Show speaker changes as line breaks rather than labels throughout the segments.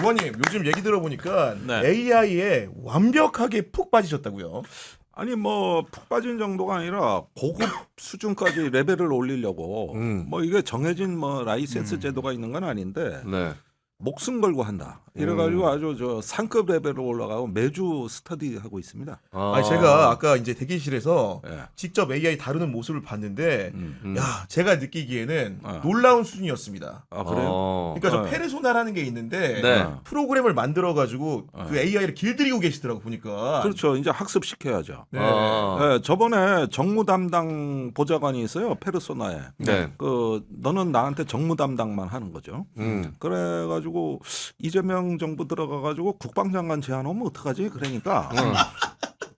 의원님 요즘 얘기 들어보니까
네.
AI에 완벽하게 푹 빠지셨다고요.
아니 뭐 푹 빠진 정도가 아니라 고급 수준까지 레벨을 올리려고 뭐 이게 정해진 뭐 라이센스 제도가 있는 건 아닌데
네.
목숨 걸고 한다. 이래가지고 아주 저 상급 레벨로 올라가고 매주 스터디하고 있습니다.
아니 제가 아까 이제 대기실에서
예.
직접 AI 다루는 모습을 봤는데 야 제가 느끼기에는
어.
놀라운 수준이었습니다.
아 그래요?
그러니까 저
어.
페르소나라는 게 있는데
네.
프로그램을 만들어 가지고 그 AI를 길들이고 계시더라고 보니까.
그렇죠. 이제 학습 시켜야죠.
네.
네, 저번에 정무 담당 보좌관이 있어요. 페르소나에.
네.
그 너는 나한테 정무 담당만 하는 거죠. 그래가지고 이재명 정부 들어가가지고 국방장관 제안하면 어떡하지? 그러니까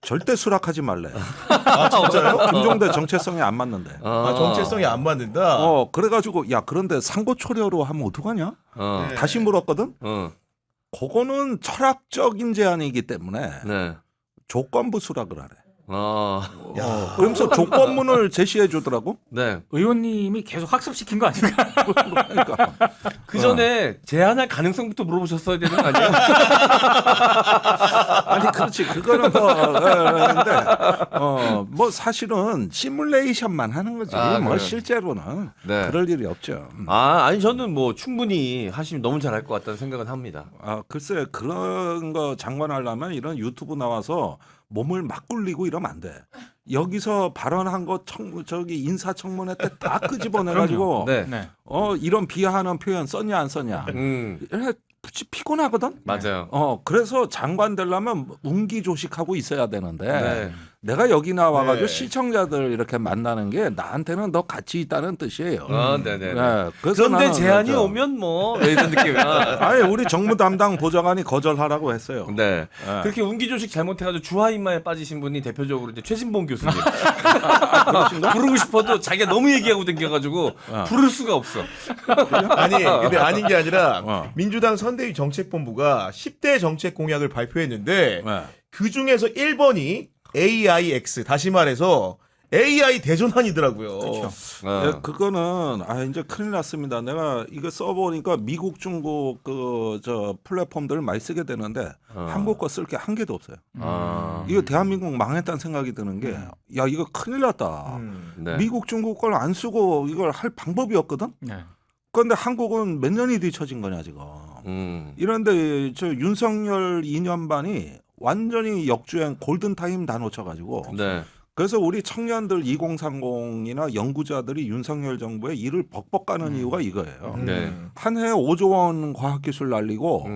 절대 수락하지 말래.
아 진짜요?
김종대 정체성에 안 맞는데.
아 정체성이 안 맞는다.
그래가지고 야 그런데 상고초려로 하면 어떡하냐?
네.
다시 물었거든.
어.
그거는 철학적인 제안이기 때문에
네.
조건부 수락을 하래.
야.
그러면서 조건문을 제시해 주더라고.
네.
의원님이 계속 학습시킨 거 아닌가?
그러니까
그 전에 제안할 가능성부터 물어보셨어야 되는 거 아니에요?
아니 그렇지 그거는 뭐 사실은 시뮬레이션만 하는 거지.
아,
뭐
그래요?
실제로는
네.
그럴 일이 없죠.
아니 저는 뭐 충분히 하시면 너무 잘할 것 같다는 생각은 합니다.
글쎄 그런 거 장관하려면 이런 유튜브 나와서 몸을 막 굴리고 이러면 안 돼. 여기서 발언한 거 저기 인사청문회 때 다 끄집어내가지고
네.
네.
이런 비하하는 표현 썼냐 안 썼냐. 이래 피곤하거든.
맞아요.
그래서 장관 되려면 운기조식하고 있어야 되는데
네.
내가 여기 나와가지고
네.
시청자들 이렇게 만나는 게 나한테는 더 가치 있다는 뜻이에요.
네네.
네, 그래서
그런데
나는
제안이
저-
오면 뭐 이런 느낌이야.
아니 우리 정무 담당 보좌관이 거절하라고 했어요.
네.
네.
그렇게 운기조식 잘못해가지고 주화인마에 빠지신 분이 대표적으로 이제 최진봉 교수님. 부르고 싶어도 자기가 너무 얘기하고 댕겨가지고 부를 수가 없어.
아니 근데 아닌 게 아니라
민주당
민주당 선대위 정책본부가 10대 정책 공약을 발표했는데
네.
그 중에서 1번이 AIX 다시 말해서 AI 대전환이더라고요.
네, 그거는 이제 큰일 났습니다. 내가 이거 써보니까 미국, 중국 저 플랫폼들을 많이 쓰게 되는데 한국 거 쓸 게 한 개도 없어요. 이거 대한민국 망했다는 생각이 드는 게 야 이거 큰일 났다.
네.
미국, 중국 걸 안 쓰고 이걸 할 방법이 없거든.
네.
그런데 한국은 몇 년이 뒤처진 거냐 지금. 이런데 저 윤석열 2년 반이 완전히 역주행 골든타임 다 놓쳐가지고
네.
그래서 우리 청년들 2030이나 연구자들이 윤석열 정부에 이를 벅벅 가는 이유가 이거예요.
네.
한 해에 5조 원 과학기술 날리고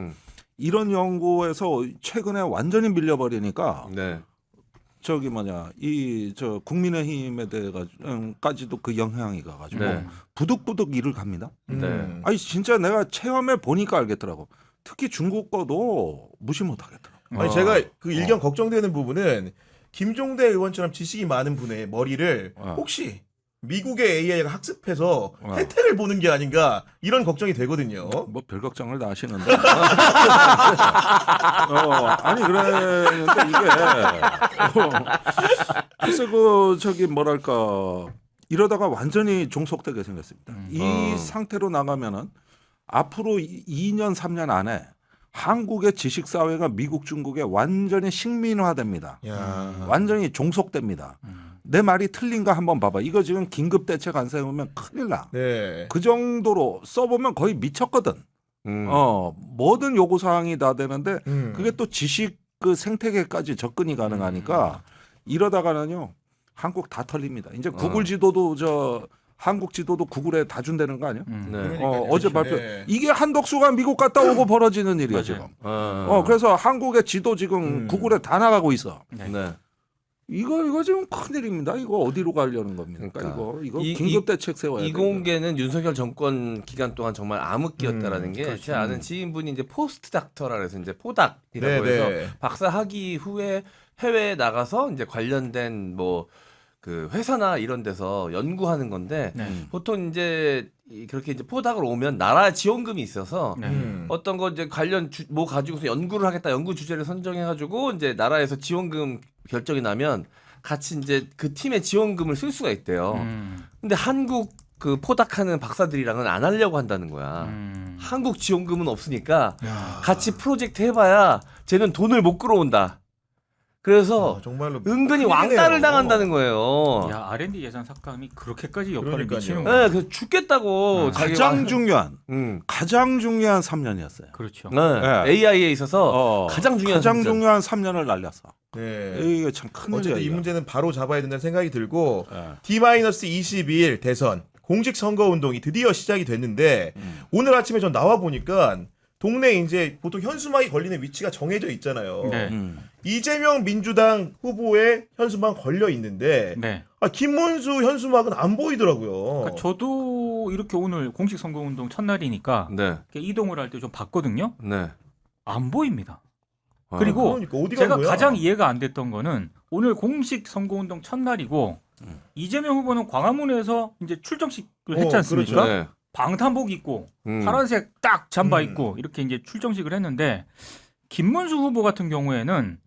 이런 연구에서 최근에 완전히 밀려버리니까
네.
저기 이 저 국민의힘에 대해가지고까지도 그 영향이 가가지고
네.
부득부득 일을 갑니다.
네.
아니 진짜 내가 체험해 보니까 알겠더라고. 특히 중국 거도 무시 못하겠더라고.
아니 제가 그 일견 걱정되는 부분은 김종대 의원처럼 지식이 많은 분의 머리를 혹시 미국의 AI가 학습해서 혜택을 보는 게 아닌가 이런 걱정이 되거든요.
뭐 별 걱정을 다 하시는데. 아니 그랬는데 이게 글쎄 저기 뭐랄까 이러다가 완전히 종속되게 생겼습니다. 이 상태로 나가면은 앞으로 2년 3년 안에 한국의 지식 사회가 미국 중국에 완전히 식민화됩니다. 완전히 종속됩니다. 내 말이 틀린가 한번 봐봐. 이거 지금 긴급 대책 안 세우면 큰일 나.
네.
그 정도로 써보면 거의 미쳤거든. 모든 요구 사항이 다 되는데 그게 또 지식 그 생태계까지 접근이 가능하니까 이러다가는요 한국 다 털립니다. 이제 구글 지도도 한국 지도도 구글에 다 준다는 거 아니야?
네.
어제 발표. 이게 한덕수가 미국 갔다 오고 벌어지는 일이야 지금. 그래서 한국의 지도 지금 구글에 다 나가고 있어.
네.
이거 지금 큰일입니다. 이거 어디로 가려는 겁니까?
그러니까.
이거 긴급 대책 세워야 돼.
이 공개는 윤석열 정권 기간 동안 정말 암흑기였다라는 게
그렇죠.
제 아는 지인분이 이제 포스트 닥터라 해서 이제 포닥이라고
네네.
해서 박사 학위 후에 해외에 나가서 이제 관련된 뭐 그 회사나 이런 데서 연구하는 건데 보통 이제 그렇게 이제 포닥을 오면 나라 지원금이 있어서 어떤 거 이제 관련 뭐 가지고서 연구를 하겠다 연구 주제를 선정해가지고 이제 나라에서 지원금 결정이 나면 같이 이제 그 팀의 지원금을 쓸 수가 있대요. 근데 한국 그 포닥하는 박사들이랑은 안 하려고 한다는 거야. 한국 지원금은 없으니까 같이 프로젝트 해봐야 쟤는 돈을 못 끌어온다. 그래서
정말로
은근히
큰일이네요.
왕따를 당한다는 거예요.
야 R&D 예산 삭감이 그렇게까지 역할을
그러니까요.
미치는
네,
거예요.
그래서 죽겠다고 자기가
가장 중요한 가장 중요한 3년이었어요.
그렇죠.
네,
네.
AI에 있어서 가장 중요한
가장
문제.
중요한 3년을 날렸어.
네.
이게 참 큰일이야.
어쨌든 이
이거.
문제는 바로 잡아야 된다는 생각이 들고
예.
D-22일 대선 공식 선거 운동이 드디어 시작이 됐는데 오늘 아침에 전 나와 보니까 동네 이제 보통 현수막이 걸리는 위치가 정해져 있잖아요.
네.
이재명 민주당 후보의 현수막 걸려 있는데
네.
김문수 현수막은 안 보이더라고요.
그러니까 저도 이렇게 오늘 공식 선거운동 첫날이니까
네,
이렇게 이동을 할 때 좀 봤거든요.
네.
안 보입니다.
아,
그리고
그러니까 어디 간
제가
거야?
가장 이해가 안 됐던 거는 오늘 공식 선거운동 첫날이고 이재명 후보는 광화문에서 이제 출정식을 했지 않습니까?
그렇죠.
네.
방탄복 입고 파란색 딱 잠바 입고 이렇게 이제 출정식을 했는데 김문수 후보 같은 경우에는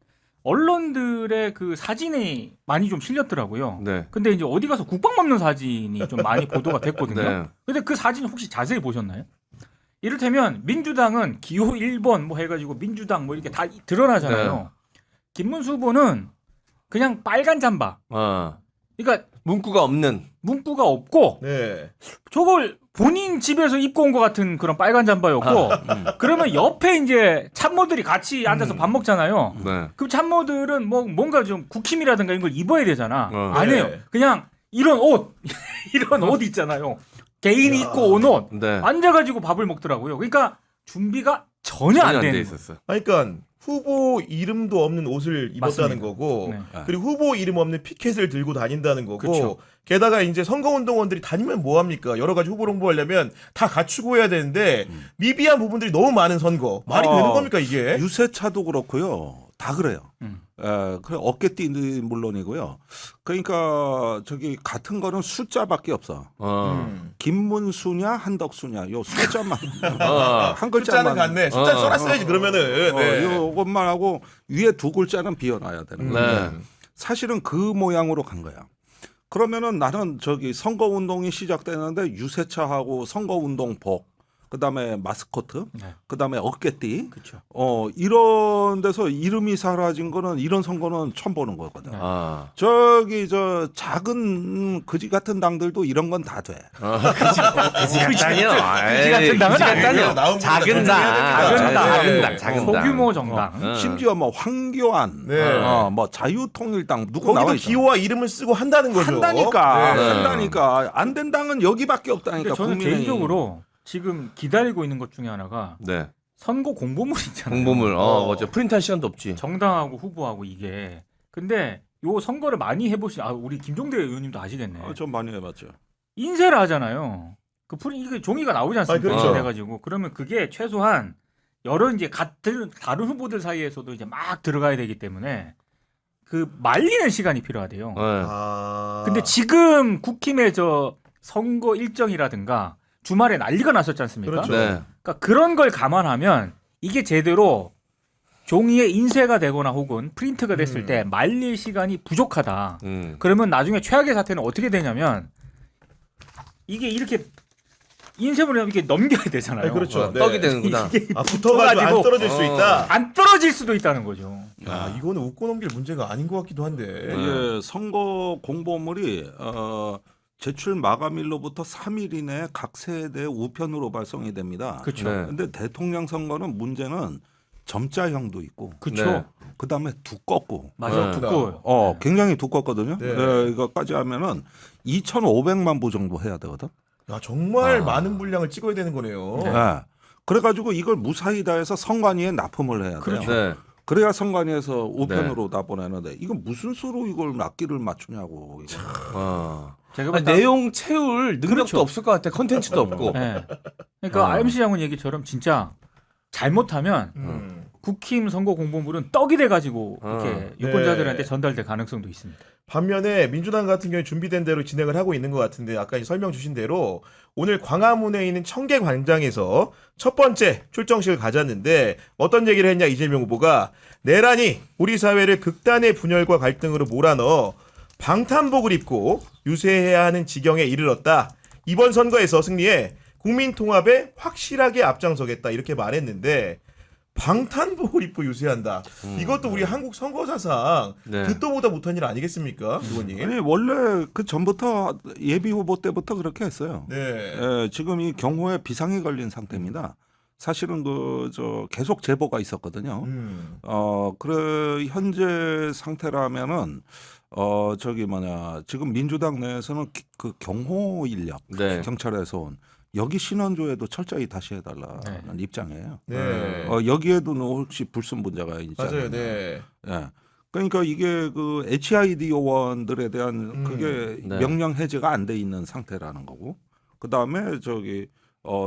언론들의 그 사진이 많이 좀 실렸더라고요.
네.
근데 이제 어디 가서 국방 먹는 사진이 좀 많이 보도가 됐거든요.
네.
근데 그 사진 혹시 자세히 보셨나요? 이를테면 민주당은 기호 1번 뭐 해가지고 민주당 뭐 이렇게 다 드러나잖아요. 김문수 후보는 그냥 빨간 잠바. 그러니까
문구가 없는.
문구가 없고
네.
저걸 본인 집에서 입고 온 것 같은 그런 빨간 잠바였고 그러면 옆에 이제 참모들이 같이 앉아서 밥 먹잖아요.
네.
그 참모들은 뭐 뭔가 좀 국힘이라든가 이런 걸 입어야 되잖아. 안 해요.
네.
그냥 이런 옷 이런 옷 있잖아요. 개인이 입고 온 옷
네.
앉아가지고 밥을 먹더라고요. 그러니까 준비가 전혀 안
돼
되는 거예요.
있었어.
그러니까 후보 이름도 없는 옷을 입었다는
맞습니다.
거고
네.
그리고 후보 이름 없는 피켓을 들고 다닌다는 거고
그쵸.
게다가 이제 선거운동원들이 다니면 뭐합니까? 여러 가지 후보를 홍보하려면 다 갖추고 해야 되는데 미비한 부분들이 너무 많은 선거 말이 되는 겁니까 이게?
유세차도 그렇고요. 다 그래요. 그래 어깨띠는 물론이고요. 그러니까 저기 같은 거는 숫자밖에 없어. 김문수냐 한덕수냐 요 숫자만 한 글자만
숫자는 같네. 숫자 써놨어야지 그러면은. 네.
요것만 하고 위에 두 글자는 비워놔야 되는 거예요.
네.
사실은 그 모양으로 간 거야. 그러면은 나는 저기 선거 운동이 시작되는데 유세차하고 선거 운동복, 그다음에 마스코트,
네.
그다음에 어깨띠,
그렇죠.
이런 데서 이름이 사라진 거는 이런 선거는 처음 보는 거거든.
네.
저기 저 작은 그지 같은 당들도 이런 건 다 돼.
그지 같다니요.
그지 같은 당은
아니에요.
나온
작은
분들
당.
작은
작은 당. 작은 당.
소규모 정당.
심지어 뭐 황교안,
네.
뭐 자유통일당 누구 나와
거기도
있어.
기호와 이름을 쓰고 한다는 거죠.
한다니까,
네.
한다니까. 안 된 당은 여기밖에 없다니까.
그러니까 저는
국민의힘.
개인적으로 지금 기다리고 있는 것 중에 하나가
네.
선거 공보물 있잖아요.
공보물. 맞아. 프린트할 시간도 없지.
정당하고 후보하고 이게. 근데 요 선거를 많이 해보신 우리 김종대 의원님도 아시겠네.
좀 많이 해봤죠.
인쇄를 하잖아요. 그 이게 종이가 나오지 않습니까?
그렇죠.
인쇄해가지고 그러면 그게 최소한 여러 이제 같은 다른 후보들 사이에서도 이제 막 들어가야 되기 때문에 그 말리는 시간이 필요하대요.
네.
근데 지금 국힘의 저 선거 일정이라든가 주말에 난리가 났었지 않습니까?
그렇죠.
네.
그러니까 그런 걸 감안하면 이게 제대로 종이에 인쇄가 되거나 혹은 프린트가 됐을 때 말릴 시간이 부족하다. 그러면 나중에 최악의 사태는 어떻게 되냐면 이게 이렇게 인쇄물을 이렇게 넘겨야 되잖아요.
그렇죠. 네.
떡이 되는구나.
이게
붙어가지고 안 떨어질 수 있다.
안 떨어질 수도 있다는 거죠.
야, 이거는 웃고 넘길 문제가 아닌 것 같기도 한데.
이게 선거 공보물이 제출 마감일로부터 3일 이내에 각 세대 우편으로 발송이 됩니다.
그렇죠.
네.
근데 대통령 선거는 문제는 점자형도 있고,
그렇죠.
네.
그다음에 두껍고,
맞아.
네.
두꺼워요.
굉장히 두껍거든요.
네.
이거까지 하면은 2,500만 부 정도 해야 되거든.
야, 정말 많은 분량을 찍어야 되는 거네요.
네.
네. 그래가지고 이걸 무사히 다 해서 선관위에 납품을 해야 돼요.
그렇죠.
네.
그래야 선관위에서 우편으로 다 보내는데 이건 무슨 수로 이걸 악기를 맞추냐고. 이거.
제가
아니,
봤을 때
내용 채울 능력도
그렇죠.
없을 것 같아. 컨텐츠도 없고.
네. 그러니까 MC 장군 얘기처럼 진짜 잘못하면 국힘 선거 공보물은 떡이 돼가지고 이렇게 유권자들한테
네.
전달될 가능성도 있습니다.
반면에 민주당 같은 경우에 준비된 대로 진행을 하고 있는 것 같은데 아까 설명 주신 대로 오늘 광화문에 있는 청계광장에서 첫 번째 출정식을 가졌는데 어떤 얘기를 했냐 이재명 후보가 내란이 우리 사회를 극단의 분열과 갈등으로 몰아넣어 방탄복을 입고 유세해야 하는 지경에 이르렀다. 이번 선거에서 승리해 국민 통합에 확실하게 앞장서겠다 이렇게 말했는데 방탄복을 입고 유세한다. 이것도 우리 한국 선거사상
네.
듣도 보다 못한 일 아니겠습니까, 의원님?
아니 원래 그 전부터 예비 후보 때부터 그렇게 했어요.
네.
예, 지금 이 경호에 비상이 걸린 상태입니다. 사실은 계속 제보가 있었거든요. 그래 현재 상태라면은 지금 민주당 내에서는 그 경호 인력
네.
경찰에서 온 여기 신원조회도 철저히 다시 해달라는 입장이에요.
네.
여기에도 혹시 불순 분자가 있잖아요.
맞아요. 네.
예. 그러니까 이게 그 HID 요원들에 대한 그게
네.
명령 해제가 안 돼 있는 상태라는 거고, 그 다음에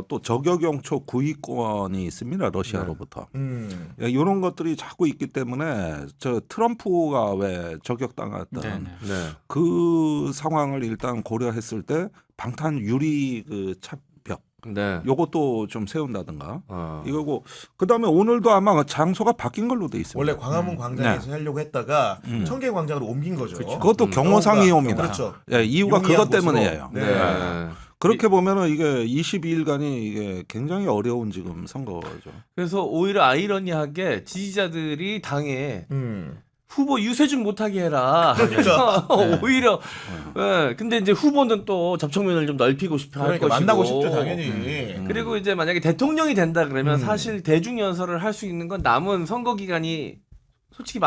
또 저격용초 구입권이 있습니다, 러시아로부터. 예, 이런 것들이 자꾸 있기 때문에 트럼프가 왜 저격당했던
네, 네.
네.
그 상황을 일단 고려했을 때 방탄 유리 그 차벽
네.
요것도 좀 세운다든가 이거고, 그다음에 오늘도 아마 장소가 바뀐 걸로 돼 있습니다.
원래 광화문 광장에서 하려고 했다가 청계광장으로 옮긴 거죠.
그것도 경호상이옵니다.
그렇죠.
예, 이유가
용이한
그것
곳으로.
때문이에요.
네.
예. 그렇게 보면은 이게 22일간이 이게 굉장히 어려운 지금 선거죠.
그래서 오히려 아이러니하게 지지자들이 당에 후보 유세 좀 못하게 해라.
그러니까.
오히려. 예. 근데 이제 후보는 또 접촉면을 좀 넓히고 싶어 할
그러니까
것이고.
만나고 싶죠, 당연히.
그리고 이제 만약에 대통령이 된다 그러면 사실 대중 연설을 할 수 있는 건 남은 선거 기간이 솔직히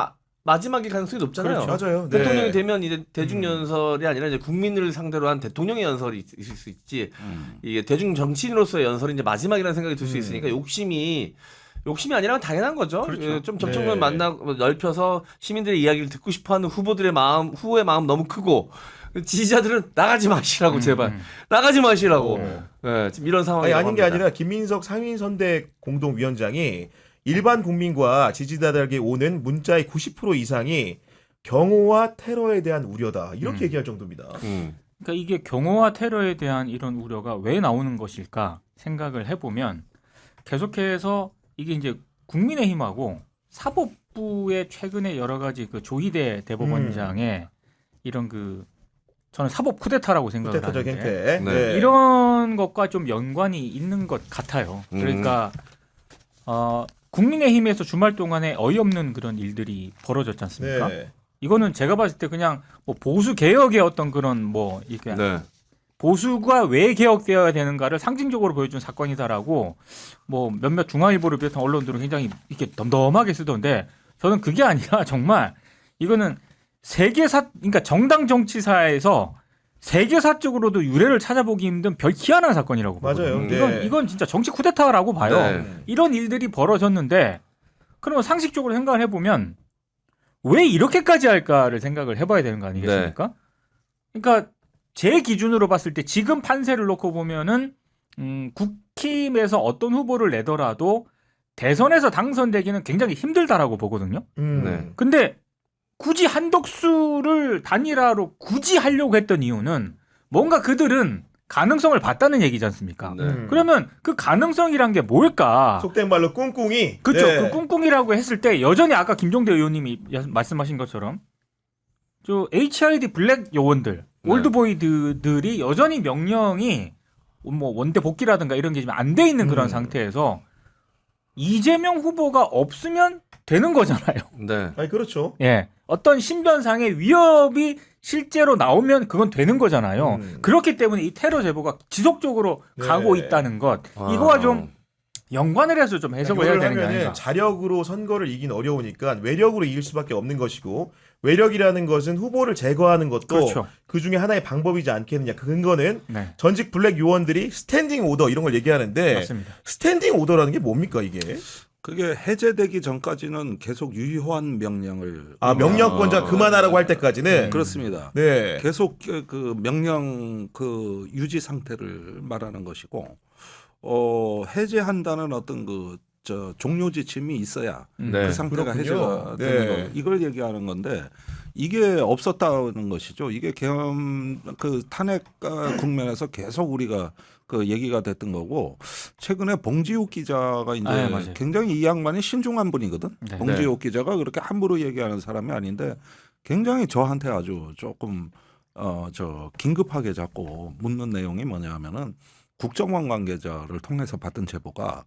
마지막일 가능성이 높잖아요.
그렇죠. 맞아요. 네.
대통령이 되면 이제 대중 연설이 아니라 이제 국민을 상대로 한 대통령의 연설이 있을 수 있지. 이게 대중 정치인으로서의 연설이 이제 마지막이라는 생각이 들 수 있으니까 욕심이 아니라 당연한 거죠.
그렇죠.
예, 좀 접촉면
네.
넓혀서 시민들의 이야기를 듣고 싶어하는 후보의 마음 너무 크고 지지자들은 나가지 마시라고 제발 나가지 마시라고. 예, 지금 이런 상황이
아닌 게 아니라 김민석 상임선대 공동위원장이 일반 국민과 지지자들에게 오는 문자의 90% 이상이 경호와 테러에 대한 우려다. 이렇게 얘기할 정도입니다.
그러니까 이게 경호와 테러에 대한 이런 우려가 왜 나오는 것일까 생각을 해보면 계속해서 이게 이제 국민의힘하고 사법부의 최근에 여러 가지 그 조희대 대법원장의 이런 저는 사법 쿠데타라고 생각을
쿠데타적
하는데
행태.
네.
네.
이런 것과 좀 연관이 있는 것 같아요. 그러니까 국민의힘에서 주말 동안에 어이없는 그런 일들이 벌어졌지 않습니까?
네.
이거는 제가 봤을 때 그냥 뭐 보수 개혁의 어떤 그런 이렇게
네.
보수가 왜 개혁되어야 되는가를 상징적으로 보여준 사건이다라고 몇몇 중앙일보를 비롯한 언론들은 굉장히 이렇게 덤덤하게 쓰던데 저는 그게 아니라 정말 이거는 그러니까 정당 정치사에서 세계사적으로도 유례를 찾아보기 힘든 별 희한한 사건이라고
맞아요.
보거든요.
네.
이건 진짜 정치 쿠데타라고 봐요.
네.
이런 일들이 벌어졌는데 그러면 상식적으로 생각을 해보면 왜 이렇게까지 할까를 생각을 해봐야 되는 거 아니겠습니까? 그러니까 제 기준으로 봤을 때 지금 판세를 놓고 보면은 국힘에서 어떤 후보를 내더라도 대선에서 당선되기는 굉장히 힘들다라고 보거든요.
네.
근데 굳이 한덕수를 단일화로 굳이 하려고 했던 이유는 뭔가 그들은 가능성을 봤다는 얘기지 않습니까?
네.
그러면 그 가능성이란 게 뭘까?
속된 말로 꿍꿍이.
그렇죠.
네.
그 꿍꿍이라고 했을 때 여전히 아까 김종대 의원님이 말씀하신 것처럼 HID 블랙 요원들,
네.
올드보이들이 여전히 명령이 원대 복귀라든가 이런 게 지금 안 돼 있는 그런 상태에서 이재명 후보가 없으면 되는 거잖아요.
네.
아니 그렇죠.
예. 어떤 신변상의 위협이 실제로 나오면 그건 되는 거잖아요. 그렇기 때문에 이 테러 제보가 지속적으로
네.
가고 있다는 것. 이거와 좀 연관을 해서 좀 해석을 해야 되는 게 아닌가.
자력으로 선거를 이긴 어려우니까 외력으로 이길 수밖에 없는 것이고 외력이라는 것은 후보를 제거하는 것도
그렇죠.
그 중에 하나의 방법이지 않겠느냐. 그 근거는
네.
전직 블랙 요원들이 스탠딩 오더 이런 걸 얘기하는데
맞습니다.
스탠딩 오더라는 게 뭡니까 이게?
그게 해제되기 전까지는 계속 유효한 명령을
명령권자 그만하라고 할 때까지는
그렇습니다.
네.
계속 그 명령 그 유지 상태를 말하는 것이고 해제한다는 어떤 종료 지침이 있어야
네.
그 상태가
그렇군요.
해제가
네.
되는 거 이걸 얘기하는 건데 이게 없었다는 것이죠. 이게 탄핵 국면에서 계속 우리가 그 얘기가 됐던 거고 최근에 봉지욱 기자가 이제
맞아요.
굉장히 이 양반이 신중한 분이거든.
네.
봉지욱 기자가 그렇게 함부로 얘기하는 사람이 아닌데 굉장히 저한테 아주 조금 긴급하게 자꾸 묻는 내용이 뭐냐면은 국정원 관계자를 통해서 받은 제보가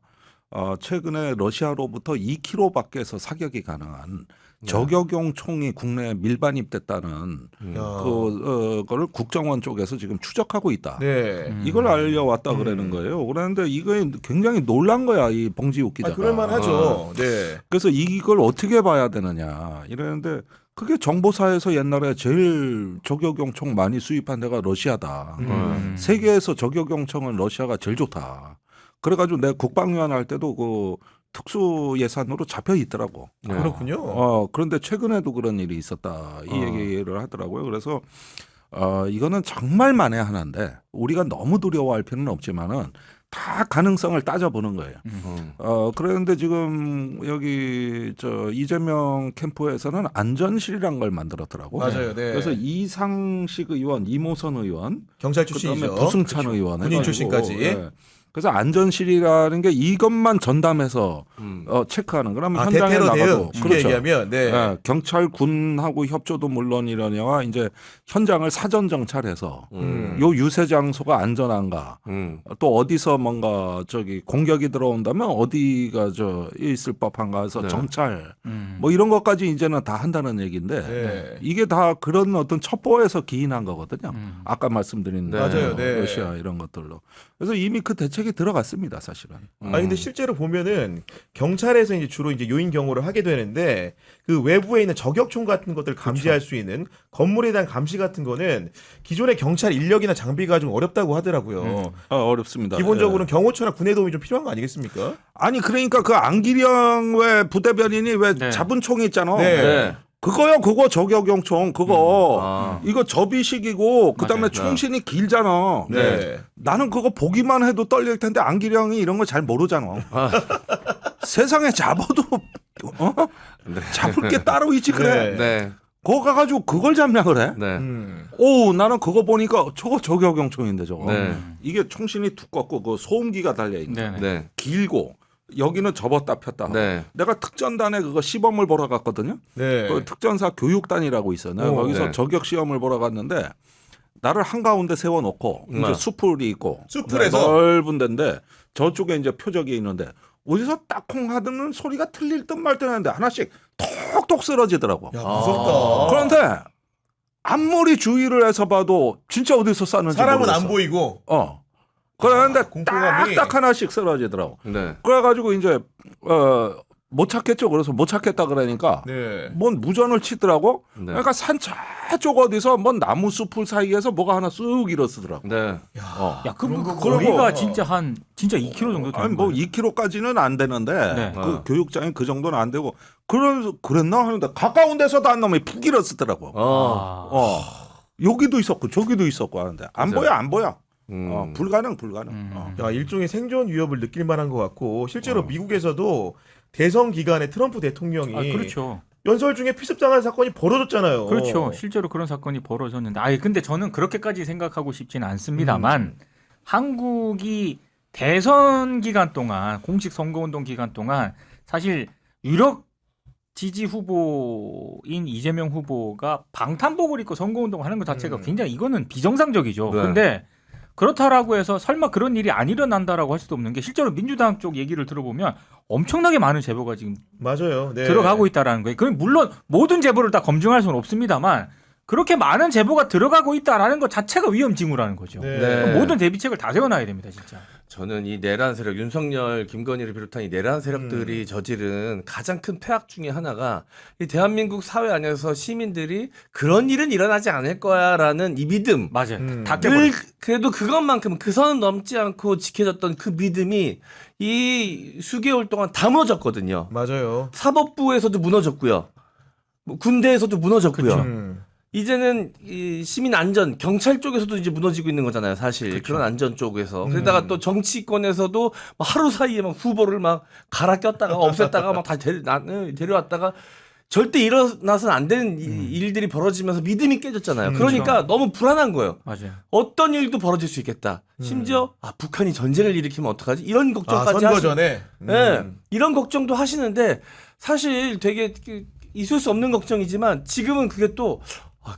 최근에 러시아로부터 2km 밖에서 사격이 가능한 저격용 총이 국내에 밀반입됐다는 그거를 국정원 쪽에서 지금 추적하고 있다.
네.
이걸 알려왔다 그러는 거예요. 그런데 이거에 굉장히 놀란 거야 이 봉지욱 기자가.
그럴만하죠. 네.
그래서 이걸 어떻게 봐야 되느냐 이러는데 그게 정보사에서 옛날에 제일 저격용 총 많이 수입한 데가 러시아다. 세계에서 저격용 총은 러시아가 제일 좋다. 그래가지고 내가 국방위원 할 때도 그 특수 예산으로 잡혀 있더라고.
그렇군요.
그런데 최근에도 그런 일이 있었다. 이 얘기를 하더라고요. 그래서 이거는 정말 만에 하나인데 우리가 너무 두려워할 필요는 없지만은 다 가능성을 따져보는 거예요. 그런데 지금 여기 이재명 캠프에서는 안전실이란 걸 만들었더라고.
맞아요. 네.
그래서 이상식 의원, 이모선 의원,
경찰
그다음에
출신이죠.
부승찬 의원,
군인
해가지고,
출신까지.
예. 그래서 안전실이라는 게 이것만 전담해서 체크하는 그러면 현장에
대테러 대응
나가도
쉽게 얘기하면 네.
예, 경찰 군하고 협조도 물론이려니와 이제 현장을 사전 정찰해서 요 유세 장소가 안전한가 또 어디서 뭔가 공격이 들어온다면 어디가 있을 법한가 해서
네.
정찰 뭐 이런 것까지 이제는 다 한다는 얘기인데
네.
이게 다 그런 어떤 첩보에서 기인한 거거든요. 아까 말씀드린
네.
맞아요. 네.
러시아 이런 것들로. 그래서 이미 그 대책이 들어갔습니다, 사실은.
아니 근데 실제로 보면은 경찰에서 이제 주로 이제 요인 경호를 하게 되는데 그 외부에 있는 저격총 같은 것들을 감지할 수 있는 건물에 대한 감시 같은 거는 기존의 경찰 인력이나 장비가 좀 어렵다고 하더라고요.
어렵습니다.
기본적으로는 경호처나 군의 도움이 좀 필요한 거 아니겠습니까?
아니 그러니까 그 안기령 왜 부대변인이 왜
네.
잡은 총이 있잖아.
네.
네.
그거요, 그거 저격용 총 그거. 이거 접이식이고 그다음에
맞아요.
총신이 길잖아.
네.
나는 그거 보기만 해도 떨릴 텐데 안기령이 이런 거 잘 모르잖아. 세상에 잡아도 잡을 게 따로 있지 그래.
네.
네.
그거 가가지고 그걸 잡냐 그래?
네.
오, 나는 그거 보니까 저거 저격용 총인데 저거.
네.
이게 총신이 두껍고 그 소음기가 달려 있는.
네.
네.
길고 여기는 접었다 폈다 하고.
네.
내가 특전단에 그거 시범을 보러 갔거든요.
네.
그 특전사 교육단이라고 있어. 내가
오,
거기서
네.
저격 시험을 보러 갔는데 나를 한가운데 세워놓고 이제 숲풀이 있고
숲풀에서?
넓은 데인데 저쪽에 이제 표적이 있는데 어디서 딱콩 하는 소리가 틀릴 듯 말 듯 하는데 하나씩 톡톡 쓰러지더라고.
야, 무섭다.
그런데 앞머리 주의를 해서 봐도 진짜 어디서 쐈는지
사람은
모르겠어.
안 보이고.
그런데
공포감이.
딱딱 하나씩 쓰러지더라고.
네.
그래가지고 이제 못 찾겠죠. 그래서 못 찾겠다 그러니까
네.
뭔 무전을 치더라고.
네.
그러니까 산 저쪽 어디서 뭔 나무 숲풀 사이에서 뭐가 하나 쑥 일어서더라고.
네.
야, 그
그런 거
거리가
그러고,
진짜 2km 정도 되는
아니 뭐
거예요.
2km까지는 안 되는데
네.
그 교육장이 그 정도는 안 되고 그랬나 하는데 가까운 데서도 한 놈이 푹 일어서더라고. 여기도 있었고 저기도 있었고 하는데 안
맞아요.
보여 안 보여.
음.
불가능.
야, 일종의 생존 위협을 느낄 만한 것 같고 실제로 미국에서도 대선 기간에 트럼프 대통령이
그렇죠.
연설 중에 피습당한 사건이 벌어졌잖아요.
그렇죠. 실제로 그런 사건이 벌어졌는데, 근데 저는 그렇게까지 생각하고 싶지는 않습니다만, 한국이 대선 기간 동안, 공식 선거운동 기간 동안 사실 유력 지지 후보인 이재명 후보가 방탄복을 입고 선거운동을 하는 것 자체가 굉장히 이거는 비정상적이죠.
네.
근데 그렇다라고 해서 설마 그런 일이 안 일어난다라고 할 수도 없는 게 실제로 민주당 쪽 얘기를 들어보면 엄청나게 많은 제보가 지금
맞아요. 네.
들어가고 있다라는 거예요. 그럼 물론 모든 제보를 다 검증할 수는 없습니다만 그렇게 많은 제보가 들어가고 있다라는 것 자체가 위험 징후라는 거죠.
네.
네.
모든 대비책을 다 세워놔야 됩니다, 진짜.
저는 이 내란 세력 윤석열, 김건희를 비롯한 이 내란 세력들이 저지른 가장 큰 폐악 중에 하나가 이 대한민국 사회 안에서 시민들이 그런 일은 일어나지 않을 거야라는 이 믿음.
맞아요. 다
늘
깨버려.
그래도 그것만큼 그 선은 넘지 않고 지켜졌던 그 믿음이 이 수개월 동안 다 무너졌거든요.
맞아요.
사법부에서도 무너졌고요. 뭐 군대에서도 무너졌고요.
음.
이제는 이 시민 안전 경찰 쪽에서도 이제 무너지고 있는 거잖아요, 사실. 그런 안전 쪽에서. 그러다가 또 정치권에서도 막 하루 사이에 막 후보를 막 갈아 꼈다가 없앴다가 막 다 데려왔다가 절대 일어나서는 안 되는 일들이 벌어지면서 믿음이 깨졌잖아요. 그러니까 너무 불안한 거예요.
맞아요.
어떤 일도 벌어질 수 있겠다. 심지어 북한이 전쟁을 일으키면 어떡하지? 이런 걱정까지
선거 전에.
네, 이런 걱정도 하시는데 사실 되게 있을 수 없는 걱정이지만 지금은 그게 또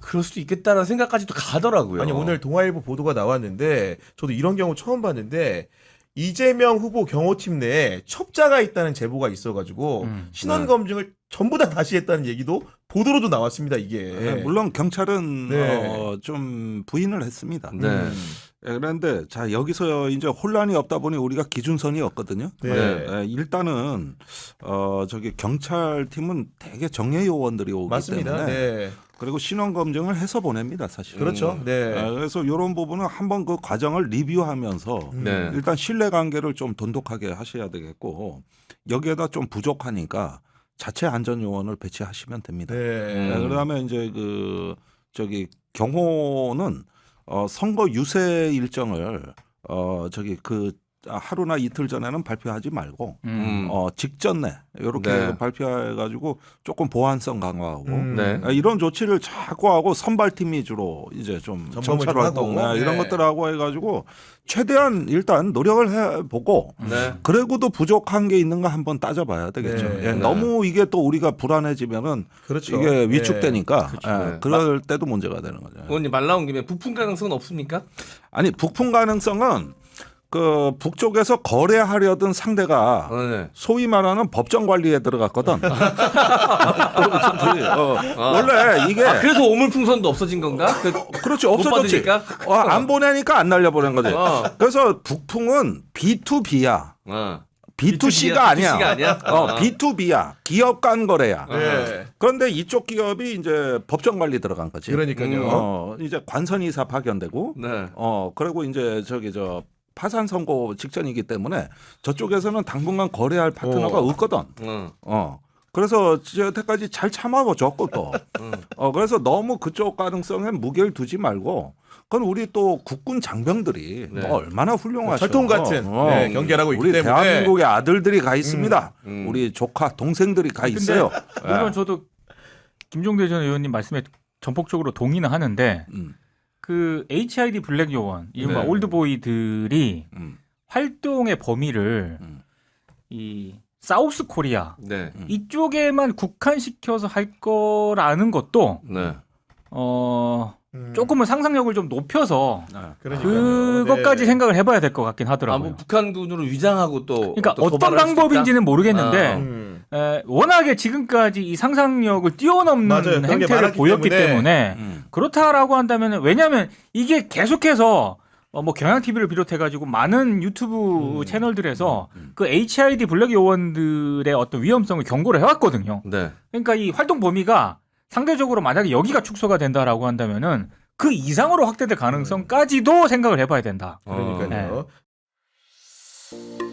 그럴 수도 있겠다라는 생각까지도 가더라고요.
아니 오늘 동아일보 보도가 나왔는데 저도 이런 경우 처음 봤는데 이재명 후보 경호팀 내에 첩자가 있다는 제보가 있어가지고 신원
네.
검증을 전부 다 다시 했다는 얘기도 보도로도 나왔습니다. 이게
네, 물론 경찰은
네.
좀 부인을 했습니다.
네.
그런데 자 여기서 이제 혼란이 없다 보니 우리가 기준선이 없거든요.
네.
일단은 저기 경찰팀은 대개 정예 요원들이 오기
맞습니다.
때문에
네.
그리고 신원 검증을 해서 보냅니다, 사실.
그렇죠. 네.
그래서 이런 부분은 한번 그 과정을 리뷰하면서
네.
일단 신뢰 관계를 좀 돈독하게 하셔야 되겠고 여기에다 좀 부족하니까 자체 안전 요원을 배치하시면 됩니다.
네.
그다음에 이제 그 저기 경호는 선거 유세 일정을 저기 그 하루나 이틀 전에는 발표하지 말고 직전에 이렇게
네.
발표해가지고 조금 보안성 강화하고
네.
이런 조치를 자꾸 하고 선발팀이 주로 이제 좀
점검을
정찰
좀
활동
하고.
이런
네.
것들하고 해가지고 최대한 일단 노력을 해보고
네.
그래고도 부족한 게 있는가 한번 따져봐야 되겠죠.
네.
예,
네.
너무 이게 또 우리가 불안해지면은
그렇죠.
이게
네.
위축되니까
그렇죠. 네.
그럴 때도 문제가 되는 거죠.
의원님 말 나온 김에 부품 가능성은 없습니까?
아니 북풍 가능성은 그 북쪽에서 거래하려던 상대가
네.
소위 말하는 법정 관리에 들어갔거든. 원래 이게
그래서 오물풍선도 없어진 건가?
그렇지
못
없어졌지.
받으니까?
안 보내니까 안 날려보낸 거지. 그래서 북풍은 B2B야.
어.
B2C가 아니야.
B2C가 아니야?
B2B야. 기업 간 거래야.
네.
그런데 이쪽 기업이 이제 법정 관리 들어간 거지.
그러니까요.
이제 관선이사 파견되고
네.
그리고 이제 저기 저 파산 선고 직전이기 때문에 저쪽에서는 당분간 거래할 파트너가 없거든. 그래서 여태까지 잘 참아줬고 또. 그래서 너무 그쪽 가능성에 무게를 두지 말고 그건 우리 또 국군 장병들이
네.
또 얼마나 훌륭하셔.
철통 같은 네, 경계하고 있기
우리
때문에
대한민국의 아들들이 가 있습니다. 우리 조카 동생들이 가 있어요.
물론 저도 김종대 전 의원님 말씀에 전폭적으로 동의는 하는데 그 HID 블랙 요원, 이른바
네.
올드보이들이 활동의 범위를 이 사우스 코리아
네.
이쪽에만 국한시켜서 할 거라는 것도
네.
조금은 상상력을 좀 높여서
그러니까요.
그것까지
네.
생각을 해봐야 될 것 같긴 하더라고요.
뭐 북한군으로 위장하고 또
그러니까
또
어떤
도발을 할수
방법인지는
있다?
모르겠는데 워낙에 지금까지 이 상상력을 뛰어넘는
맞아요. 그런 게
행태를
많았기
보였기
때문에.
때문에 그렇다라고 한다면 왜냐하면 이게 계속해서 뭐 경향 TV를 비롯해가지고 많은 유튜브 채널들에서 그 HID 블랙 요원들의 어떤 위험성을 경고를 해왔거든요.
네.
그러니까 이 활동 범위가 상대적으로 만약에 여기가 축소가 된다라고 한다면은 그 이상으로 확대될 가능성까지도 생각을 해봐야 된다.
그러니까요.
네.